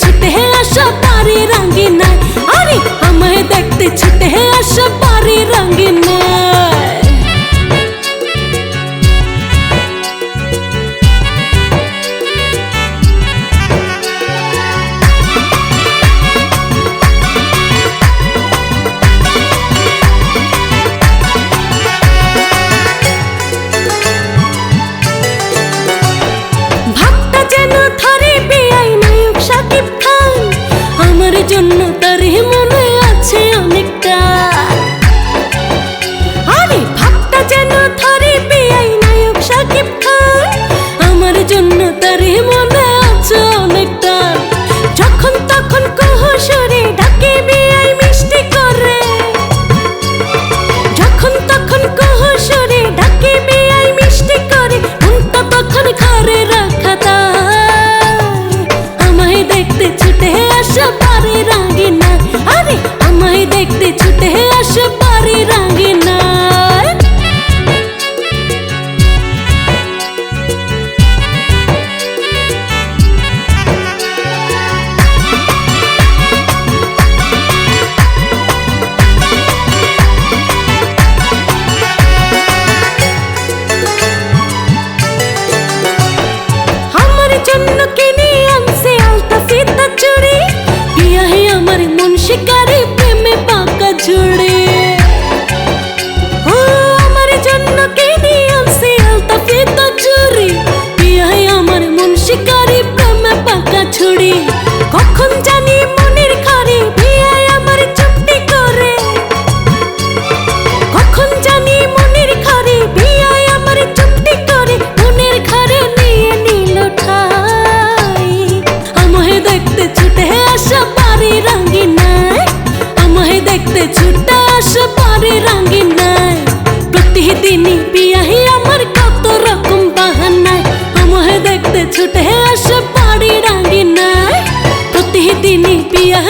ছুটে আসা বাড়ি রঙিনায়, আরে আমায় দেখতে ছুটে আসা বাড়ি রঙিনায়। ভাবটা যেন ধরে বেআই নায়ক শাকিব খান, আমার জন্য তার মনে আছে অনেকটা। আরে ভাবটা যেন ধরে বেআই নায়ক শাকিব খান, আমার জন্য তার মনে আছে অনেকটা। যখন তখন কৌশলে ডাকে বেআই মিষ্টি করে, যখন তখন কৌশলে ডাকে বেআই মিষ্টি করে, মনটা তখন ঘরে রাখা তাই। আমায় দেখতে ছুটে আসা বাড়ি রঙিনায়, আরে আমায় দেখতে ছুটে আসা বাড়ি রঙিনায়। আমার জন্য কিনে আনছে আলতা ফিতা চুড়ি, বিয়াহে আমার মন শিকারে প্রেমে পাকা ঝুড়ি। ও আমার জন্য কিনে আনছে আলতা ফিতা চুড়ি, বিয়াহে আমার মন শিকারে প্রেমে পাকা ঝুড়ি। কখন জানি মনের ঘরে বিয়ায় আমার চুপটি করে, কখন জানি মনের ঘরে বিয়ায় আমার চুপটি করে, মনের ঘরে নিয়ে নিল ঠাই। আমায় দেখতে ছুটে আসা বাড়ি রঙিনায়, আমায় দেখতে ছুটে আসা বাড়ি রঙিনায়। প্রতিদিনই বিয়াহে আমার কত রকম বাহানায়, আমায় দেখতে ছুটে আসা বাড়ি রঙিনায়। প্রতিদিনই বিয়াহে